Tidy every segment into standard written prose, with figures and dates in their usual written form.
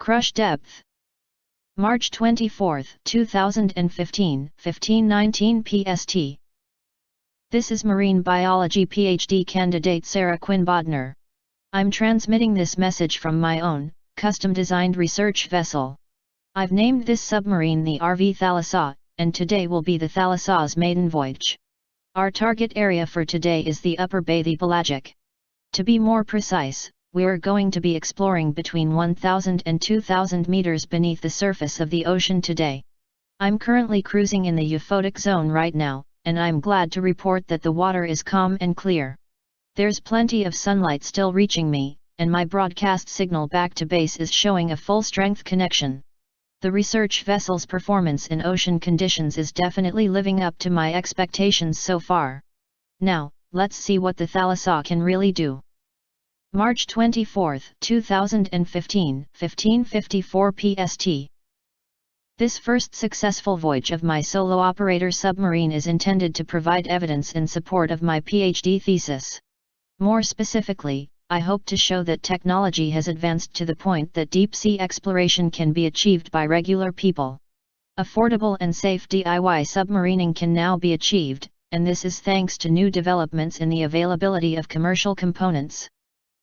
Crush depth. March 24, 2015, 15:19 PST. This is Marine Biology PhD candidate Sarah Quinn Bodner. I'm transmitting this message from my own, custom-designed research vessel. I've named this submarine the RV Thalassa, and today will be the Thalassa's maiden voyage. Our target area for today is the upper bay, the pelagic. To be more precise, we're going to be exploring between 1,000 and 2,000 meters beneath the surface of the ocean today. I'm currently cruising in the euphotic zone right now, and I'm glad to report that the water is calm and clear. There's plenty of sunlight still reaching me, and my broadcast signal back to base is showing a full-strength connection. The research vessel's performance in ocean conditions is definitely living up to my expectations so far. Now, let's see what the Thalassa can really do. March 24, 2015, 15:54 PST. This first successful voyage of my solo operator submarine is intended to provide evidence in support of my PhD thesis. More specifically, I hope to show that technology has advanced to the point that deep-sea exploration can be achieved by regular people. Affordable and safe DIY submarining can now be achieved, and this is thanks to new developments in the availability of commercial components.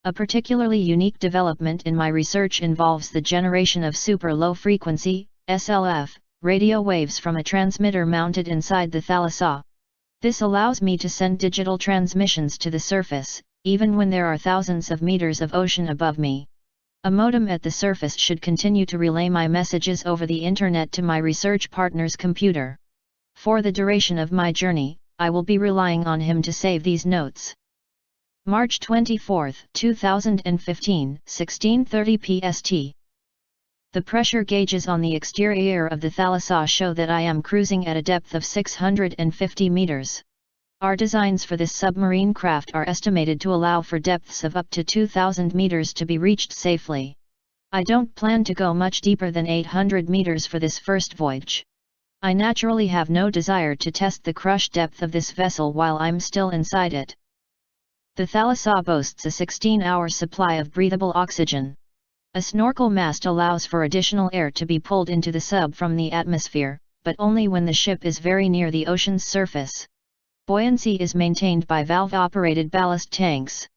A particularly unique development in my research involves the generation of super low frequency, SLF, radio waves from a transmitter mounted inside the Thalassa. This allows me to send digital transmissions to the surface, even when there are thousands of meters of ocean above me. A modem at the surface should continue to relay my messages over the internet to my research partner's computer. For the duration of my journey, I will be relying on him to save these notes. March 24, 2015, 16:30 PST. The pressure gauges on the exterior of the Thalassa show that I am cruising at a depth of 650 meters. Our designs for this submarine craft are estimated to allow for depths of up to 2,000 meters to be reached safely. I don't plan to go much deeper than 800 meters for this first voyage. I naturally have no desire to test the crush depth of this vessel while I'm still inside it. The Thalassa boasts a 16-hour supply of breathable oxygen. A snorkel mast allows for additional air to be pulled into the sub from the atmosphere, but only when the ship is very near the ocean's surface. Buoyancy is maintained by valve-operated ballast tanks.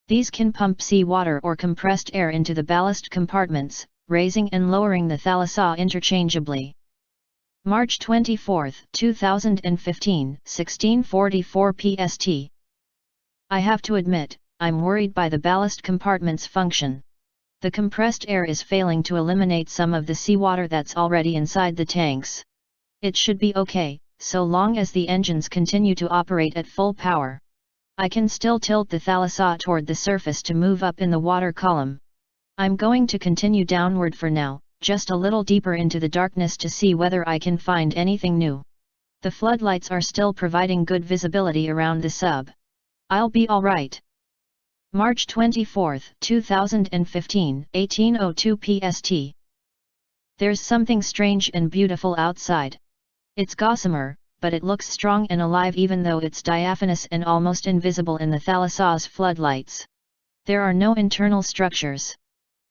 These can pump seawater or compressed air into the ballast compartments, raising and lowering the Thalassa interchangeably. March 24, 2015, 16:44 PST. I have to admit, I'm worried by the ballast compartment's function. The compressed air is failing to eliminate some of the seawater that's already inside the tanks. It should be okay, so long as the engines continue to operate at full power. I can still tilt the Thalassa toward the surface to move up in the water column. I'm going to continue downward for now, just a little deeper into the darkness to see whether I can find anything new. The floodlights are still providing good visibility around the sub. I'll be alright. March 24, 2015, 18:02 PST. There's something strange and beautiful outside. It's gossamer, but it looks strong and alive even though it's diaphanous and almost invisible in the Thalassa's floodlights. There are no internal structures.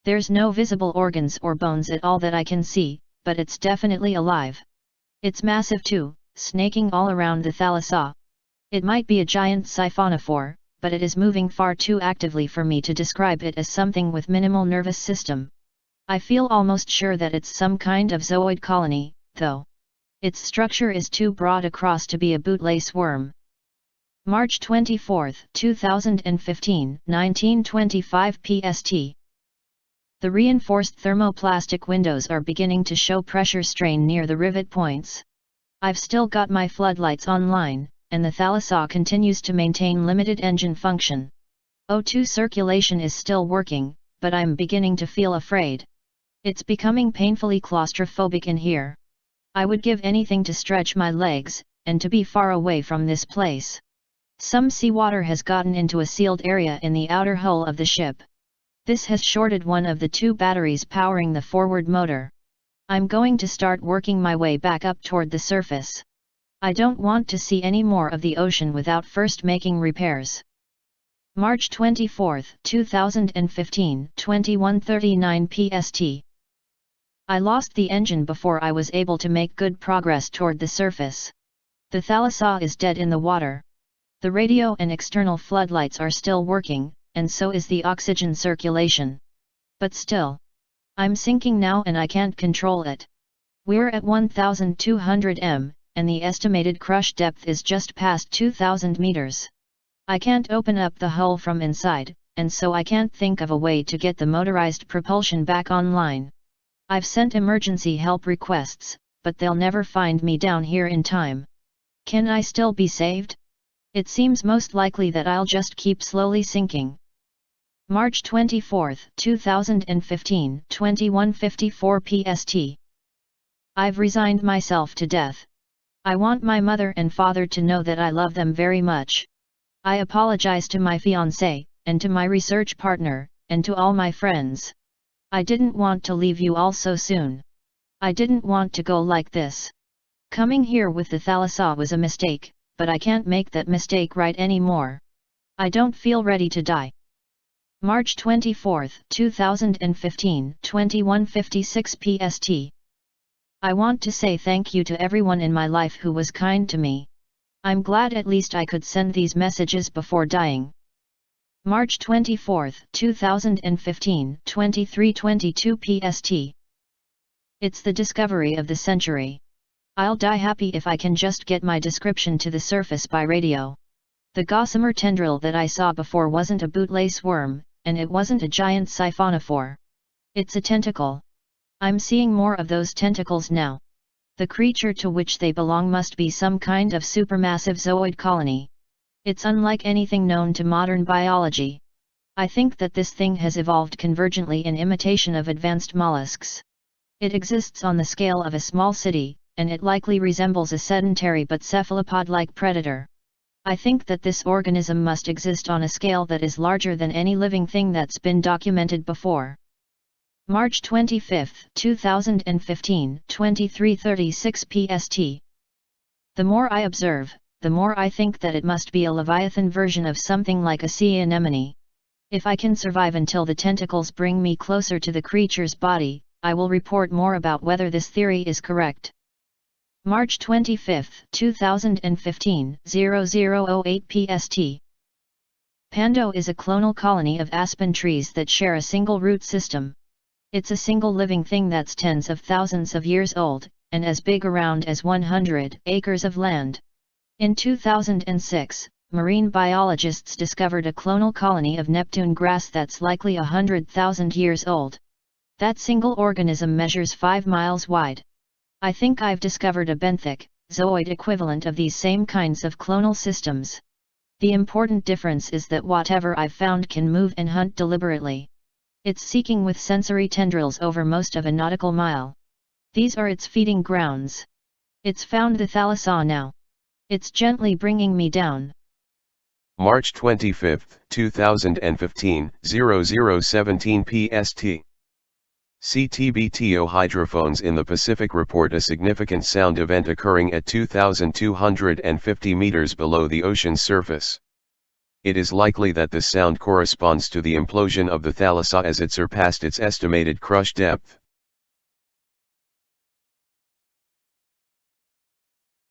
There's no visible organs or bones at all that I can see, but it's definitely alive. It's massive too, snaking all around the Thalassa. It might be a giant siphonophore, but it is moving far too actively for me to describe it as something with minimal nervous system. I feel almost sure that it's some kind of zooid colony, though. Its structure is too broad across to be a bootlace worm. March 24, 2015, 19:25 PST. The reinforced thermoplastic windows are beginning to show pressure strain near the rivet points. I've still got my floodlights online, and the Thalassa continues to maintain limited engine function. O2 circulation is still working, but I'm beginning to feel afraid. It's becoming painfully claustrophobic in here. I would give anything to stretch my legs, and to be far away from this place. Some seawater has gotten into a sealed area in the outer hull of the ship. This has shorted one of the two batteries powering the forward motor. I'm going to start working my way back up toward the surface. I don't want to see any more of the ocean without first making repairs. March 24, 2015, 21:39 PST. I lost the engine before I was able to make good progress toward the surface. The Thalassa is dead in the water. The radio and external floodlights are still working, and so is the oxygen circulation. But still, I'm sinking now and I can't control it. We're at 1,200 m, and the estimated crush depth is just past 2,000 meters. I can't open up the hull from inside, and so I can't think of a way to get the motorized propulsion back online. I've sent emergency help requests, but they'll never find me down here in time. Can I still be saved? It seems most likely that I'll just keep slowly sinking. March 24, 2015, 21:54 PST. I've resigned myself to death. I want my mother and father to know that I love them very much. I apologize to my fiancé, and to my research partner, and to all my friends. I didn't want to leave you all so soon. I didn't want to go like this. Coming here with the Thalassa was a mistake, but I can't make that mistake right anymore. I don't feel ready to die. March 24, 2015, 21:56 PST. I want to say thank you to everyone in my life who was kind to me. I'm glad at least I could send these messages before dying. March 24, 2015, 23:22 PST. It's the discovery of the century. I'll die happy if I can just get my description to the surface by radio. The gossamer tendril that I saw before wasn't a bootlace worm, and it wasn't a giant siphonophore. It's a tentacle. I'm seeing more of those tentacles now. The creature to which they belong must be some kind of supermassive zooid colony. It's unlike anything known to modern biology. I think that this thing has evolved convergently in imitation of advanced mollusks. It exists on the scale of a small city, and it likely resembles a sedentary but cephalopod-like predator. I think that this organism must exist on a scale that is larger than any living thing that's been documented before. March 25, 2015, 23:36 PST. The more I observe, the more I think that it must be a leviathan version of something like a sea anemone. If I can survive until the tentacles bring me closer to the creature's body, I will report more about whether this theory is correct. March 25, 2015, 00:08 PST. Pando is a clonal colony of aspen trees that share a single root system. It's a single living thing that's tens of thousands of years old, and as big around as 100 acres of land. In 2006, marine biologists discovered a clonal colony of Neptune grass that's likely 100,000 years old. That single organism measures 5 miles wide. I think I've discovered a benthic, zooid equivalent of these same kinds of clonal systems. The important difference is that whatever I've found can move and hunt deliberately. It's seeking with sensory tendrils over most of a nautical mile. These are its feeding grounds. It's found the Thalassa now. It's gently bringing me down. March 25, 2015, 00:17 PST. CTBTO hydrophones in the Pacific report a significant sound event occurring at 2,250 meters below the ocean's surface. It is likely that this sound corresponds to the implosion of the Thalassa as it surpassed its estimated crush depth.